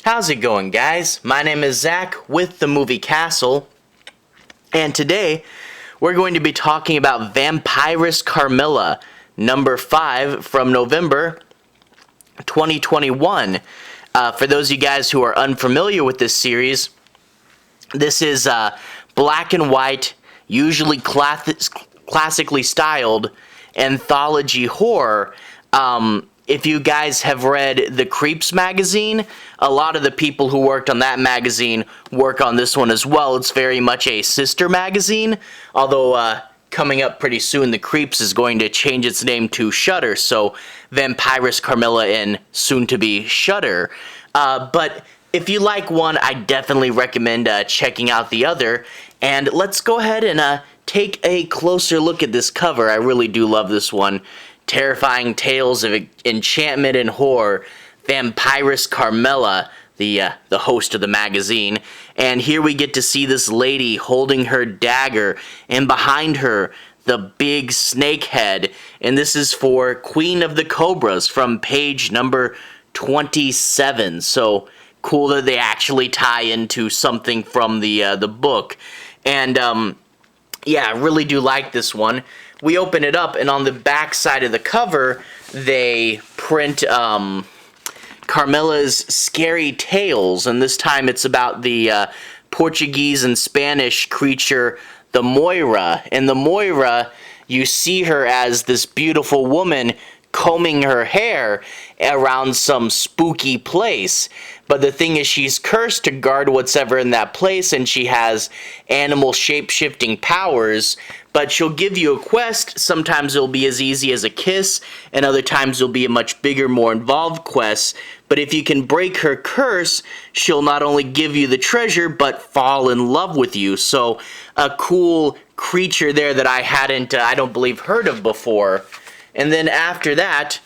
How's it going, guys? My name is Zach with the movie Castle, and today we're going to be talking about Vampiress Carmilla number 5 from November 2021. For those of you guys who are unfamiliar with this series, this is black and white, usually classically styled anthology horror. If you guys have read the Creeps magazine, a lot of the people who worked on that magazine work on this one as well. It's very much a sister magazine, although coming up pretty soon, the Creeps is going to change its name to Shudder, so Vampiress Carmilla and soon-to-be Shudder. But if you like one, I definitely recommend checking out the other. And let's go ahead and take a closer look at this cover. I really do love this one. Terrifying tales of enchantment and horror. Vampiress Carmilla, the host of the magazine. And here we get to see this lady holding her dagger, and behind her, the big snake head. And this is for Queen of the Cobras from page number 27. So cool that they actually tie into something from the book. And yeah, I really do like this one. We open it up, and on the back side of the cover, they print Carmilla's scary tales, and this time it's about the Portuguese and Spanish creature, the Moira. And the Moira, you see her as this beautiful woman combing her hair around some spooky place. But the thing is, she's cursed to guard what's ever in that place, and she has animal shape-shifting powers. But she'll give you a quest. Sometimes it'll be as easy as a kiss, and other times it'll be a much bigger, more involved quest. But if you can break her curse, she'll not only give you the treasure, but fall in love with you. So a cool creature there that I hadn't, I don't believe, heard of before. And then after that,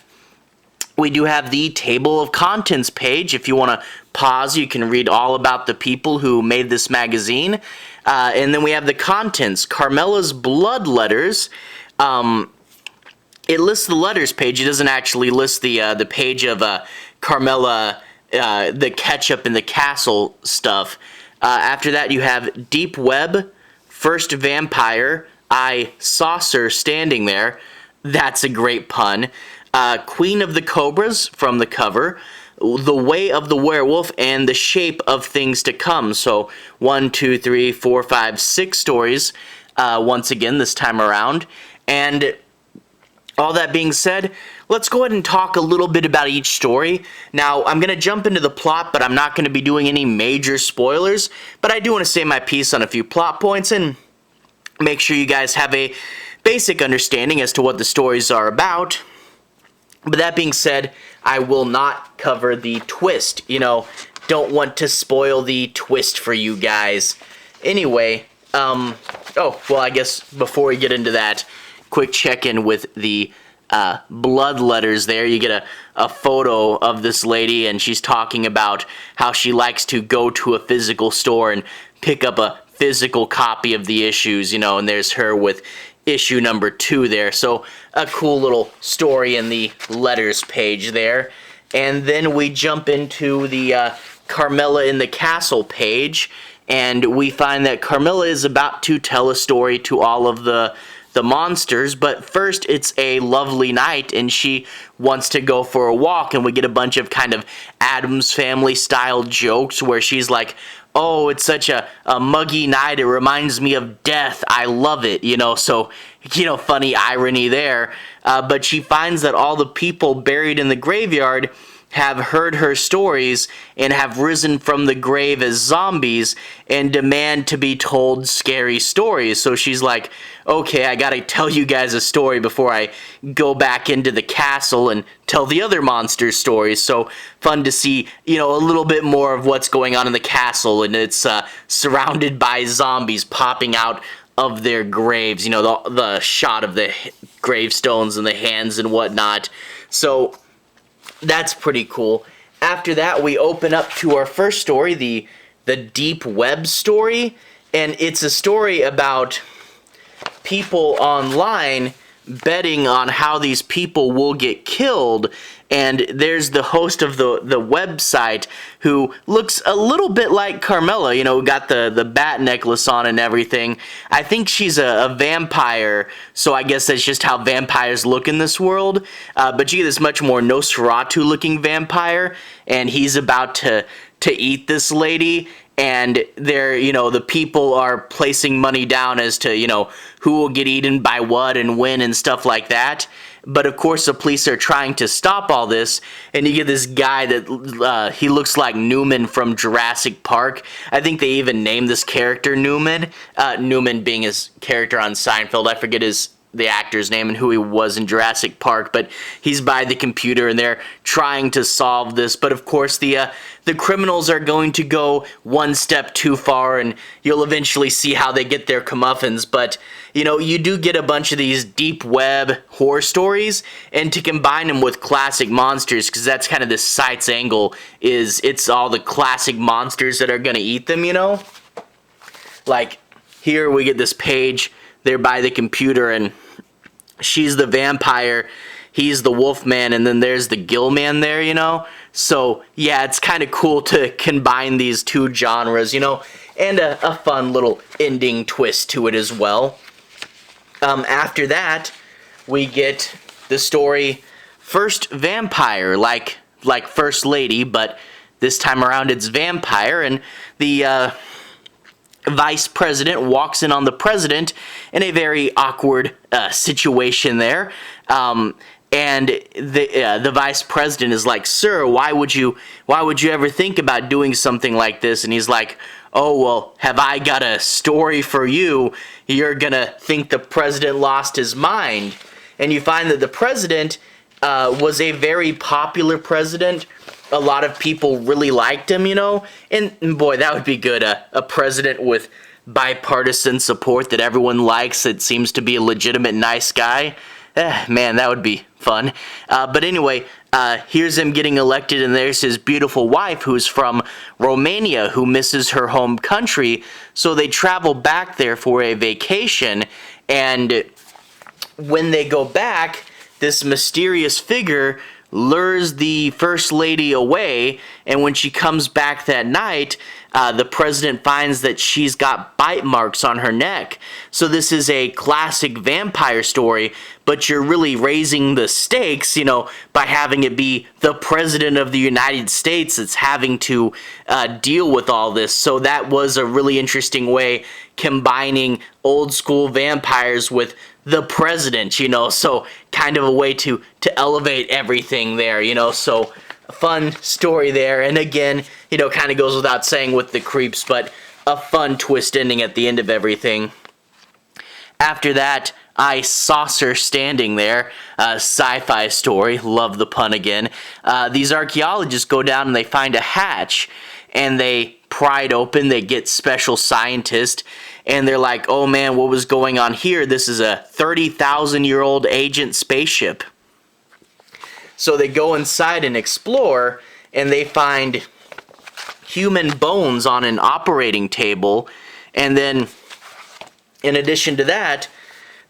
we do have the table of contents page. If you want to pause, you can read all about the people who made this magazine. And then we have the contents. Carmilla's blood letters. It lists the letters page. It doesn't actually list the page of Carmilla, the ketchup and the castle stuff. After that, you have Deep Web, First Vampire, Saucer standing there. That's a great pun. Queen of the Cobras from the cover. The Way of the Werewolf, and The Shape of Things to Come. So 1, 2, 3, 4, 5, 6 stories once again this time around. And all that being said, let's go ahead and talk a little bit about each story. Now, I'm going to jump into the plot, but I'm not going to be doing any major spoilers. But I do want to say my piece on a few plot points and make sure you guys have a basic understanding as to what the stories are about. But that being said, I will not cover the twist. You know, don't want to spoil the twist for you guys. Anyway, oh, well, I guess before we get into that, quick check-in with the blood letters there. You get a photo of this lady, and she's talking about how she likes to go to a physical store and pick up a physical copy of the issues, you know, and there's her with issue number 2 there. So a cool little story in the letters page there. And then we jump into the Carmilla in the Castle page, and we find that Carmilla is about to tell a story to all of the monsters, but first it's a lovely night and she wants to go for a walk, and we get a bunch of kind of Addams Family style jokes where she's like, oh, it's such a muggy night, it reminds me of death, I love it, you know, so, you know, funny irony there. But she finds that all the people buried in the graveyard have heard her stories and have risen from the grave as zombies and demand to be told scary stories. So she's like, okay, I gotta tell you guys a story before I go back into the castle and tell the other monsters stories. So fun to see, you know, a little bit more of what's going on in the castle, and it's surrounded by zombies popping out of their graves, you know, the shot of the gravestones and the hands and whatnot. So that's pretty cool. After that, we open up to our first story, the Deep Web story, and it's a story about people online betting on how these people will get killed, and there's the host of the website who looks a little bit like Carmilla, you know, got the bat necklace on and everything. I think she's a vampire, so I guess that's just how vampires look in this world. But you get this much more Nosferatu-looking vampire, and he's about to eat this lady, and they're, you know, the people are placing money down as to, you know, who will get eaten by what and when and stuff like that. But of course the police are trying to stop all this, and you get this guy that he looks like Newman from Jurassic Park. I think they even named this character Newman. Newman being his character on Seinfeld. I forget the actor's name and who he was in Jurassic Park, but he's by the computer and they're trying to solve this. But of course the criminals are going to go one step too far, and you'll eventually see how they get their comeuppance. But you know, you do get a bunch of these deep web horror stories, and to combine them with classic monsters, because that's kind of the site's angle, is it's all the classic monsters that are gonna eat them, you know? Like here we get this page, they're by the computer, and she's the vampire, he's the wolfman, and then there's the gillman there, you know? So yeah, it's kind of cool to combine these two genres, you know, and a fun little ending twist to it as well. After that, we get the story First Vampire, like First Lady, but this time around it's vampire, and the vice president walks in on the president in a very awkward situation there. And the vice president is like, "Sir, why would you ever think about doing something like this?" And he's like, "Oh, well, have I got a story for you? You're gonna think the president lost his mind." And you find that the president was a very popular president. A lot of people really liked him, you know? And boy, that would be good. A president with bipartisan support that everyone likes, that seems to be a legitimate nice guy. Man, that would be fun. But anyway, here's him getting elected, and there's his beautiful wife who's from Romania, who misses her home country, so they travel back there for a vacation. And when they go back, this mysterious figure lures the first lady away, and when she comes back that night, the president finds that she's got bite marks on her neck. So this is a classic vampire story, but you're really raising the stakes, you know, by having it be the president of the United States that's having to deal with all this. So that was a really interesting way, combining old school vampires with the president, you know, so kind of a way to elevate everything there, you know. So a fun story there, and again, you know, kind of goes without saying with the creeps, but a fun twist ending at the end of everything. After that, I Saucer Standing There, sci-fi story, love the pun again. These archaeologists go down and they find a hatch, and they pry it open, they get special scientists, and they're like, "Oh man, what was going on here? This is a 30,000-year-old ancient spaceship." So they go inside and explore, and they find human bones on an operating table, and then in addition to that,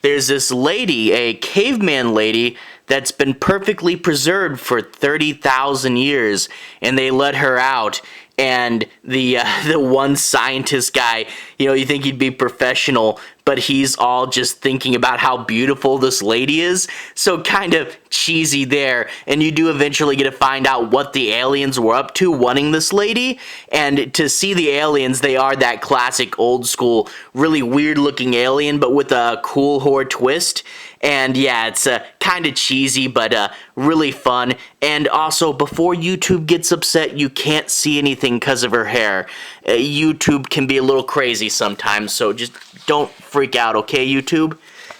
there's this lady, a caveman lady, that's been perfectly preserved for 30,000 years, and they let her out. And the one scientist guy, you know, you think he'd be professional, but he's all just thinking about how beautiful this lady is. So kind of cheesy there. And you do eventually get to find out what the aliens were up to wanting this lady. And to see the aliens, they are that classic old school, really weird looking alien, but with a cool horror twist. And yeah, it's kind of cheesy, but really fun. And also, before YouTube gets upset, you can't see anything because of her hair. YouTube can be a little crazy sometimes, so just don't freak out, okay, YouTube?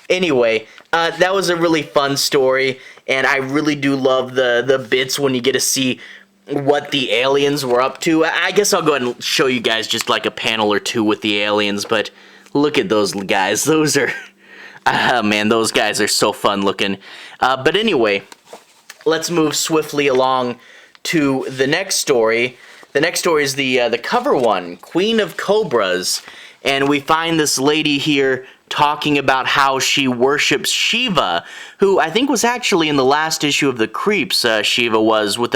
Anyway, that was a really fun story, and I really do love the bits when you get to see what the aliens were up to. I guess I'll go ahead and show you guys just like a panel or two with the aliens, but look at those guys. Those are... man, those guys are so fun looking. But anyway, let's move swiftly along to the next story. The next story is the cover one, Queen of Cobras. And we find this lady here talking about how she worships Shiva, who I think was actually in the last issue of the Creeps, Shiva was, with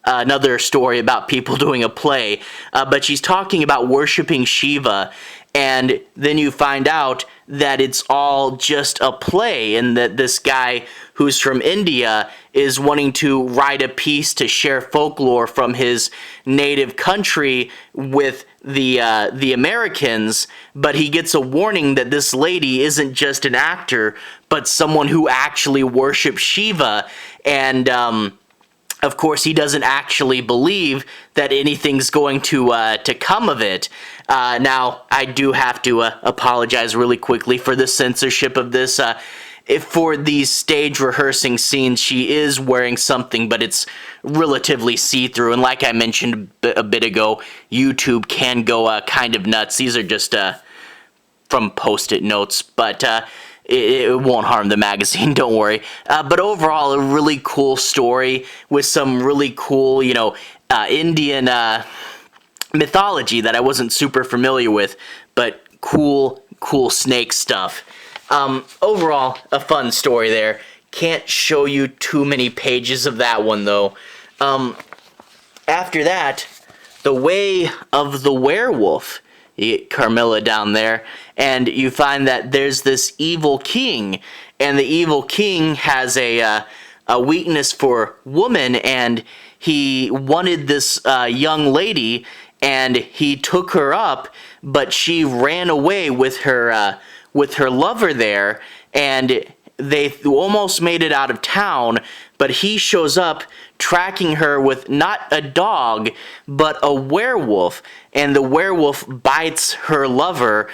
another story about people doing a play. But she's talking about worshiping Shiva, and then you find out that it's all just a play, and that this guy who's from India is wanting to write a piece to share folklore from his native country with the Americans, but he gets a warning that this lady isn't just an actor, but someone who actually worships Shiva, and of course, he doesn't actually believe that anything's going to come of it. Now, I do have to apologize really quickly for the censorship of this. If for these stage rehearsing scenes, she is wearing something, but it's relatively see-through. And like I mentioned a bit ago, YouTube can go kind of nuts. These are just from Post-it notes, but it won't harm the magazine, don't worry. But overall, a really cool story with some really cool, Indian mythology that I wasn't super familiar with, but cool snake stuff. Overall, a fun story there. Can't show you too many pages of that one, though. After that, The Way of the Werewolf. You get Carmilla down there, and you find that there's this evil king, and the evil king has a weakness for women, and he wanted this young lady, and he took her up, but she ran away with her lover there, and they almost made it out of town, but he shows up tracking her with not a dog, but a werewolf, and the werewolf bites her lover,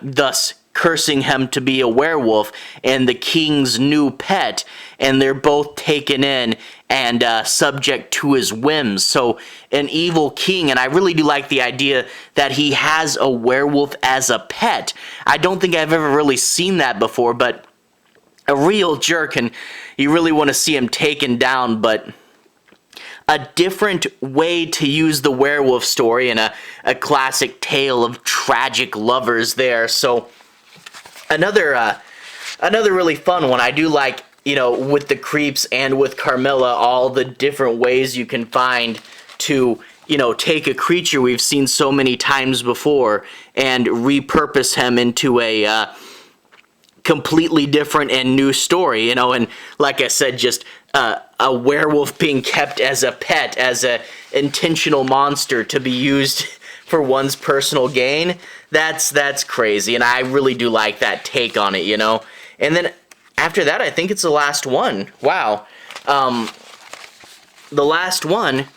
thus cursing him to be a werewolf and the king's new pet, and they're both taken in and subject to his whims. So an evil king, and I really do like the idea that he has a werewolf as a pet. I don't think I've ever really seen that before, but a real jerk, and you really want to see him taken down, but a different way to use the werewolf story, and a classic tale of tragic lovers there. So another really fun one. I do like, with the Creeps and with Carmilla, all the different ways you can find to, take a creature we've seen so many times before and repurpose him into a completely different and new story, and like I said, just a werewolf being kept as a pet, as a intentional monster to be used for one's personal gain. That's crazy, and I really do like that take on it, And then after that, I think it's the last one. Wow. The last one,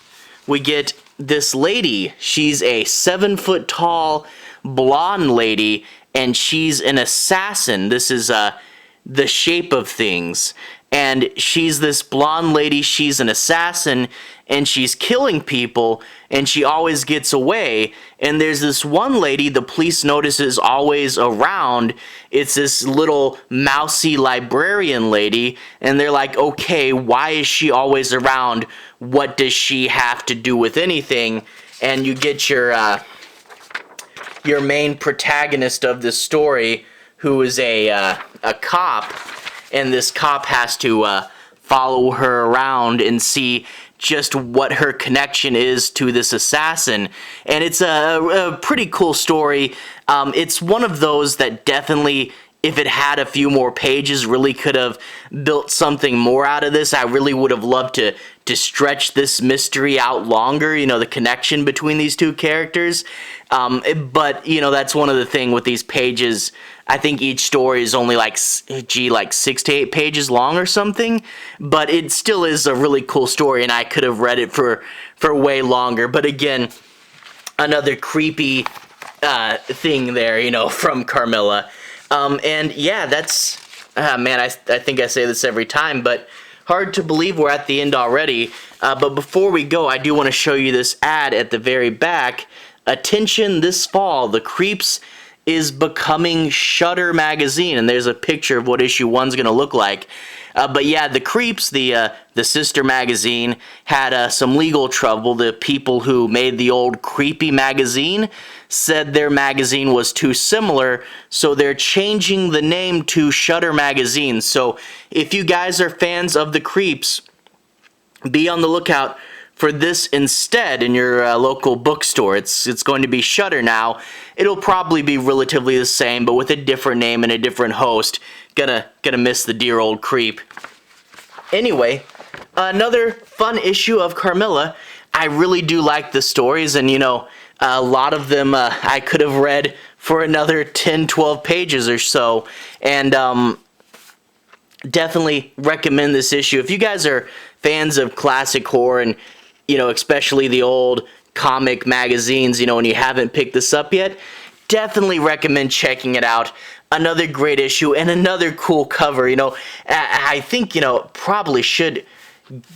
we get this lady. She's a 7-foot tall blonde lady, and she's an assassin. This is The Shape of Things. And she's this blonde lady, she's an assassin, and she's killing people, and she always gets away. And there's this one lady the police notice is always around. It's this little mousy librarian lady, and they're like, okay, why is she always around? What does she have to do with anything? And you get your main protagonist of this story, who is a cop, and this cop has to follow her around and see just what her connection is to this assassin. And it's a pretty cool story. It's one of those that definitely, if it had a few more pages, really could have built something more out of this. I really would have loved to stretch this mystery out longer, the connection between these two characters. But, that's one of the things with these pages. I think each story is only like 6 to 8 pages long or something, but it still is a really cool story, and I could have read it for way longer. But again, another creepy thing there, from Carmilla. And yeah, that's, man, I think I say this every time, but hard to believe we're at the end already. But before we go, I do want to show you this ad at the very back. Attention, this fall, The Creeps is becoming Shudder magazine, and there's a picture of what issue 1's going to look like. But yeah, the Creeps, the sister magazine, had some legal trouble. The people who made the old Creepy magazine said their magazine was too similar, so they're changing the name to Shutter Magazine. So if you guys are fans of the Creeps, be on the lookout for this instead in your local bookstore. It's going to be Shutter now. It'll probably be relatively the same, but with a different name and a different host. Gonna miss the dear old Creep. Anyway, another fun issue of Carmilla. I really do like the stories, and you know, a lot of them I could have read for another 10, 12 pages or so, and definitely recommend this issue. If you guys are fans of classic horror, and you know, especially the old comic magazines, you know, and you haven't picked this up yet, definitely recommend checking it out. Another great issue and another cool cover. You know, I think, you know, probably should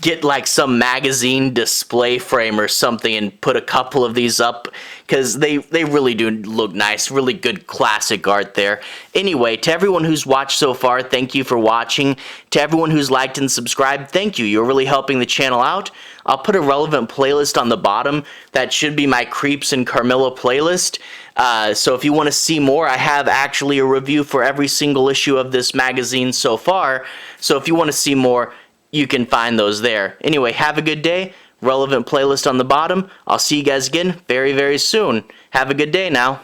get like some magazine display frame or something and put a couple of these up, because they really do look nice. Really good classic art there. Anyway, to everyone who's watched so far, thank you for watching. To everyone who's liked and subscribed, thank you. You're really helping the channel out. I'll put a relevant playlist on the bottom. That should be my Creeps and Carmilla playlist. So if you want to see more, I have actually a review for every single issue of this magazine so far. So if you want to see more, you can find those there. Anyway, have a good day. Relevant playlist on the bottom. I'll see you guys again very, very soon. Have a good day now.